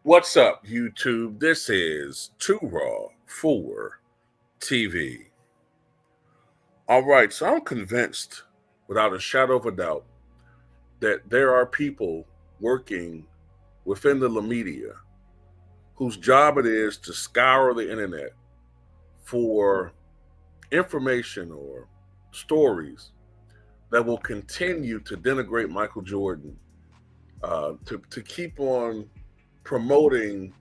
What's up, YouTube? This is Too Raw for TV. All right, so I'm convinced, without a shadow of a doubt, that there are people working within the media whose job it is to scour the internet for information or stories that will continue to denigrate Michael Jordan, to keep on promoting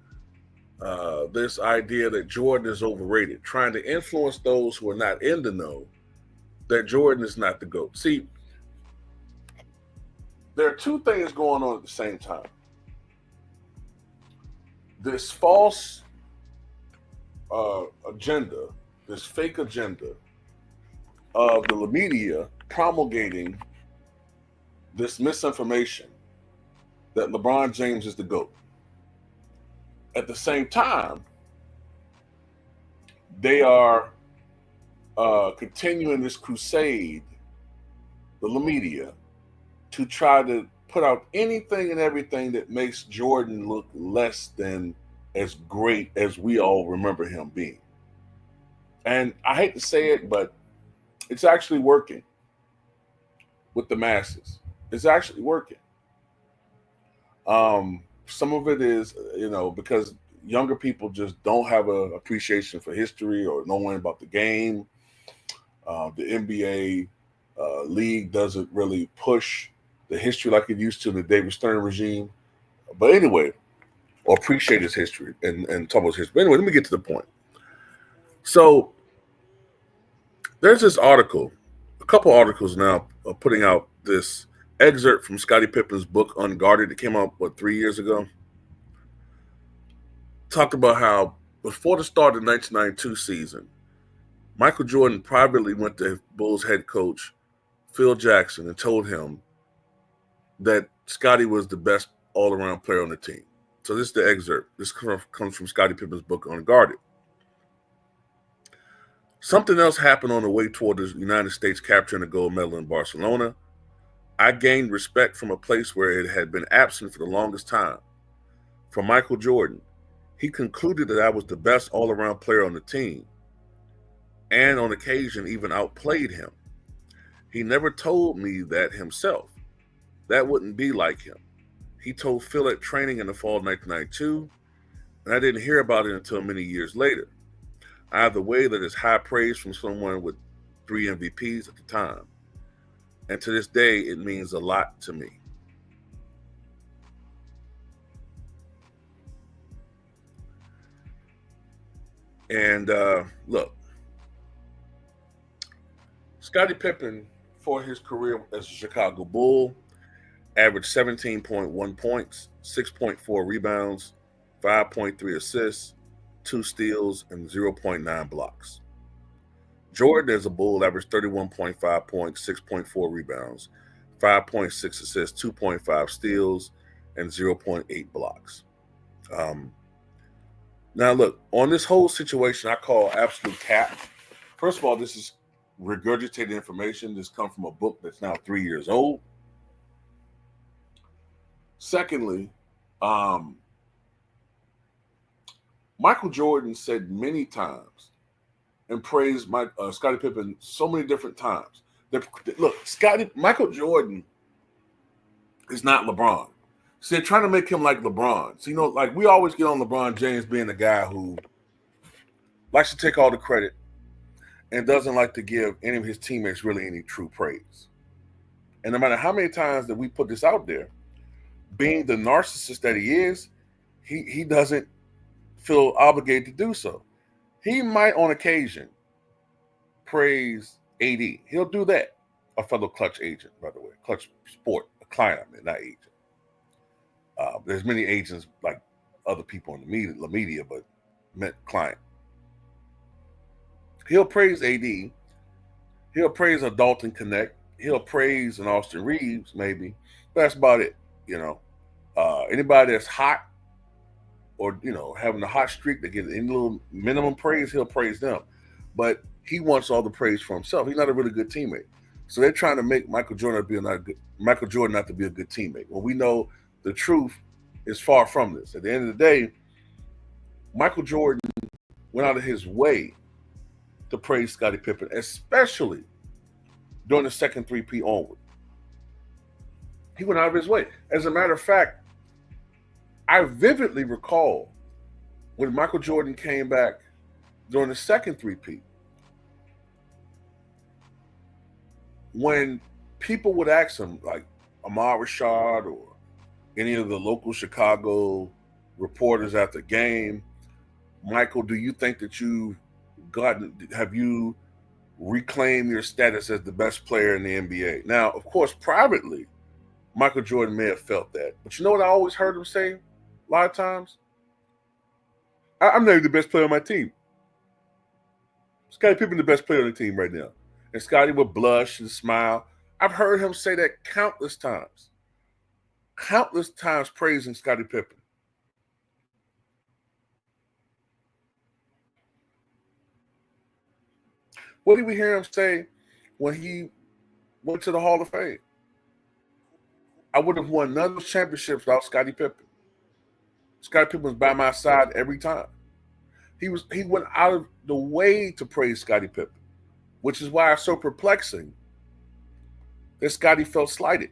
this idea that Jordan is overrated, trying to influence those who are not in the know that Jordan is not the GOAT. See, there are two things going on at the same time. This false agenda, this fake agenda of the media promulgating this misinformation that LeBron James is the GOAT. At the same time, they are continuing this crusade, the media, to try to put out anything and everything that makes Jordan look less than as great as we all remember him being. And I hate to say it, but it's actually working with the masses. It's actually working. Some of it is, because younger people just don't have an appreciation for history or knowing about the game. The NBA league doesn't really push the history like it used to in the David Stern regime. But anyway, or appreciate his history and talk about his history. But anyway, let me get to the point. So there's this article, a couple articles now putting out this excerpt from Scottie Pippen's book Unguarded that came out 3 years ago. Talked about how before the start of the 1992 season, Michael Jordan privately went to Bulls head coach Phil Jackson and told him that Scottie was the best all-around player on the team. So this is the excerpt. This comes from Scottie Pippen's book Unguarded. Something else happened on the way toward the United States capturing a gold medal in Barcelona. I gained respect from a place where it had been absent for the longest time. From Michael Jordan. He concluded that I was the best all-around player on the team, and on occasion even outplayed him. He never told me that himself. That wouldn't be like him. He told Phil at training in the fall of 1992, and I didn't hear about it until many years later. I have the way that is high praise from someone with 3 MVPs at the time, and to this day it means a lot to me. And look, Scottie Pippen, for his career as a Chicago Bull, averaged 17.1 points, 6.4 rebounds, 5.3 assists, 2 steals, and 0.9 blocks. Jordan, as a Bull, averaged 31.5 points, 6.4 rebounds, 5.6 assists, 2.5 steals, and 0.8 blocks. Now, look, on this whole situation, I call absolute cap. First of all, this is regurgitated information. This comes from a book that's now 3 years old. Secondly, Michael Jordan said many times and praised Scottie Pippen so many different times. Look, Michael Jordan is not LeBron. So they're trying to make him like LeBron. So, like we always get on LeBron James being the guy who likes to take all the credit and doesn't like to give any of his teammates really any true praise. And no matter how many times that we put this out there, being the narcissist that he is, he doesn't feel obligated to do so. He might, on occasion, praise AD. He'll do that. A fellow Clutch agent, by the way. Clutch Sport, a client, not agent. There's many agents like other people in the media, but meant client. He'll praise AD. He'll praise a Dalton Connect. He'll praise an Austin Reeves, maybe. But that's about it, Anybody that's hot or, having a hot streak that gets any little minimum praise, he'll praise them. But he wants all the praise for himself. He's not a really good teammate. So they're trying to make Michael Jordan not to be a good teammate. Well, we know the truth is far from this. At the end of the day, Michael Jordan went out of his way to praise Scottie Pippen, especially during the second three-peat onward. He went out of his way. As a matter of fact, I vividly recall when Michael Jordan came back during the second three-peat, when people would ask him, like Ahmad Rashad or any of the local Chicago reporters at the game, Michael, do you think that have you reclaimed your status as the best player in the NBA? Now, of course, privately, Michael Jordan may have felt that. But you know what I always heard him say a lot of times? I'm not even the best player on my team. Scottie Pippen the best player on the team right now. And Scottie would blush and smile. I've heard him say that countless times. Countless times praising Scottie Pippen. What did we hear him say when he went to the Hall of Fame? I would have won none of those championships without Scottie Pippen. Scottie Pippen was by my side every time. He went out of the way to praise Scottie Pippen, which is why it's so perplexing that Scottie felt slighted.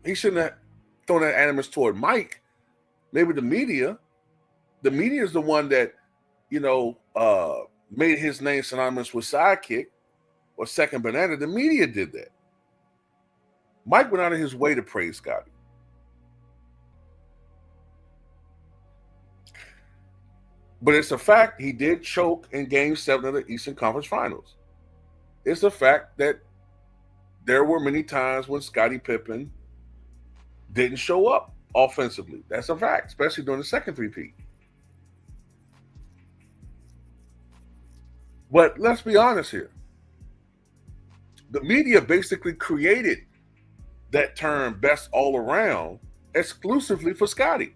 He shouldn't have thrown that animus toward Mike. Maybe the media. The media is the one that, made his name synonymous with sidekick or second banana. The media did that. Mike went out of his way to praise Scottie. But it's a fact he did choke in Game 7 of the Eastern Conference Finals. It's a fact that there were many times when Scottie Pippen didn't show up offensively. That's a fact, especially during the second three-peat. But let's be honest here. The media basically created that term best all around exclusively for Scottie.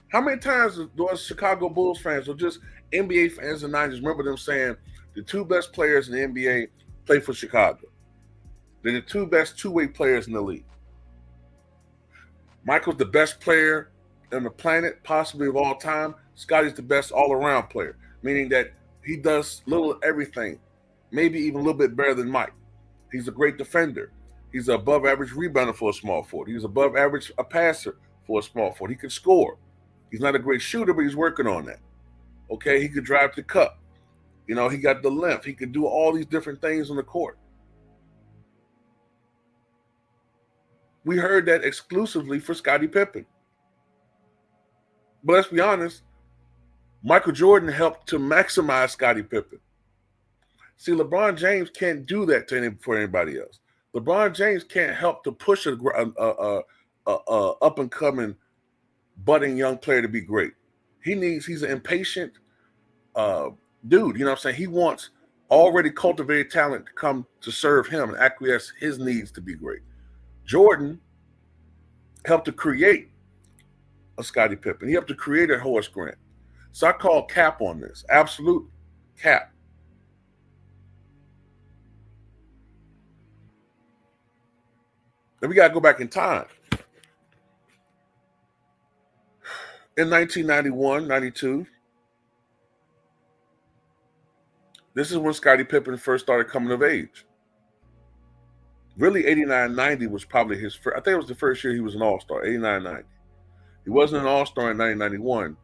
How many times do us Chicago Bulls fans or just NBA fans in the 90s remember them saying the two best players in the NBA play for Chicago? They're the two best two-way players in the league. Michael's the best player on the planet, possibly of all time. Scottie's the best all-around player, meaning that he does little everything, maybe even a little bit better than Mike. He's a great defender. He's an above-average rebounder for a small forward. He's above average a passer for a small forward. He can score. He's not a great shooter, but he's working on that. Okay, he could drive the cup. He got the length. He could do all these different things on the court. We heard that exclusively for Scottie Pippen. But let's be honest, Michael Jordan helped to maximize Scottie Pippen. See, LeBron James can't do that for anybody else. LeBron James can't help to push a up-and-coming, budding young player to be great. He's an impatient dude. You know what I'm saying? He wants already cultivated talent to come to serve him and acquiesce his needs to be great. Jordan helped to create a Scottie Pippen. He helped to create a Horace Grant. So I call cap on this. Absolute cap. Then we got to go back in time. In 1991, 92, this is when Scottie Pippen first started coming of age. Really, 89, 90 was probably his first. I think it was the first year he was an all-star, 89, 90. He wasn't an all-star in 1991,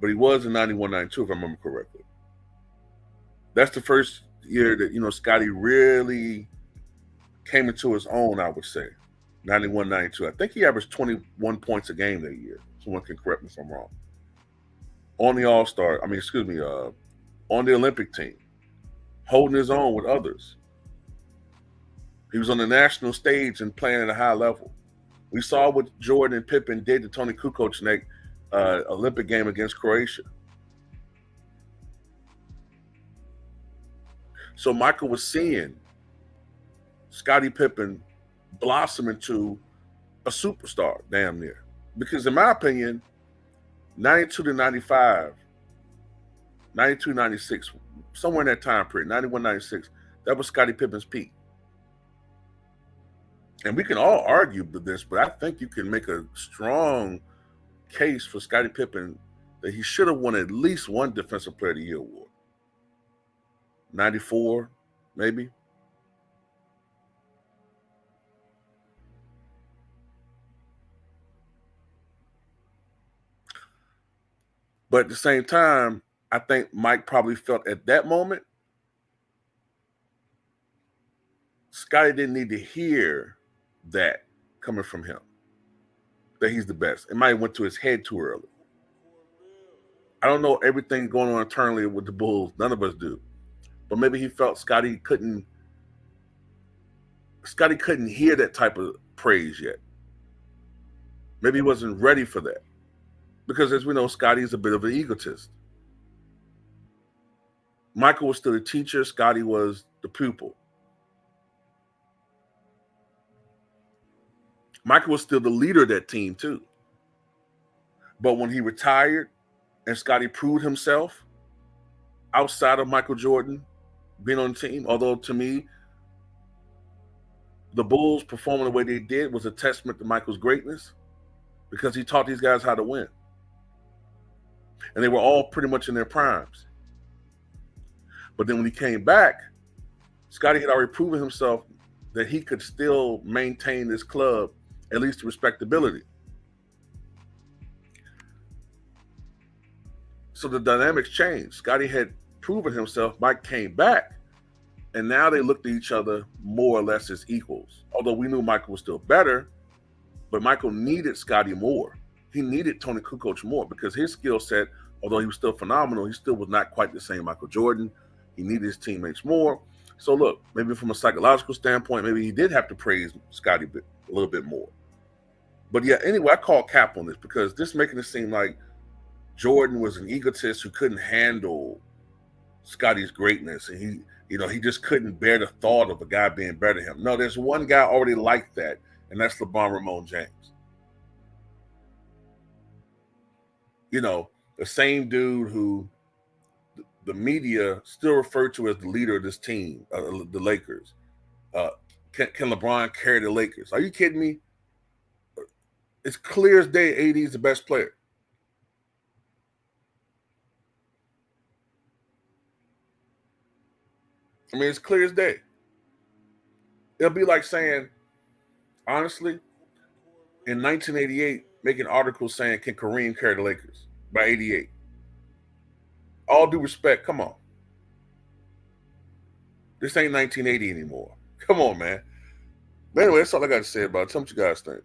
but he was in 91, 92, if I remember correctly. That's the first year that, Scottie really came into his own, I would say. 91, 92. I think he averaged 21 points a game that year. Someone can correct me if I'm wrong. On the All-Star, on the Olympic team, holding his own with others. He was on the national stage and playing at a high level. We saw what Jordan and Pippen did to Tony Kukoc in that Olympic game against Croatia. So Michael was seeing Scottie Pippen blossom into a superstar, damn near. Because in my opinion, 92 to 95, 92, 96, somewhere in that time period, 91, 96, that was Scottie Pippen's peak. And we can all argue this, but I think you can make a strong case for Scottie Pippen that he should have won at least one Defensive Player of the Year award. 94, maybe. But at the same time, I think Mike probably felt at that moment, Scottie didn't need to hear that coming from him, that he's the best. It might have went to his head too early. I don't know everything going on internally with the Bulls. None of us do. But maybe he felt Scottie couldn't hear that type of praise yet. Maybe he wasn't ready for that. Because as we know, Scottie is a bit of an egotist. Michael was still the teacher. Scottie was the pupil. Michael was still the leader of that team too. But when he retired and Scottie proved himself outside of Michael Jordan being on the team, although to me, the Bulls performing the way they did was a testament to Michael's greatness because he taught these guys how to win. And they were all pretty much in their primes. But then when he came back, Scottie had already proven himself that he could still maintain this club, at least respectability. So the dynamics changed. Scottie had proven himself. Mike came back, and now they looked at each other more or less as equals. Although we knew Michael was still better, but Michael needed Scottie more. He needed Tony Kukoc more because his skill set, although he was still phenomenal, he still was not quite the same Michael Jordan. He needed his teammates more. So look, maybe from a psychological standpoint, maybe he did have to praise Scottie a little bit more. But yeah, anyway, I call cap on this because this making it seem like Jordan was an egotist who couldn't handle Scottie's greatness, and he just couldn't bear the thought of a guy being better than him. No, there's one guy already like that, and that's LeBron Ramon James. The same dude who the media still refer to as the leader of this team, the Lakers. Can LeBron carry the Lakers? Are you kidding me? It's clear as day AD is the best player. I mean, it's clear as day. It'll be like saying, honestly, in 1988, making articles saying, can Kareem carry the Lakers by 88? All due respect, come on. This ain't 1980 anymore. Come on, man. But anyway, that's all I got to say about it. Tell me what you guys think.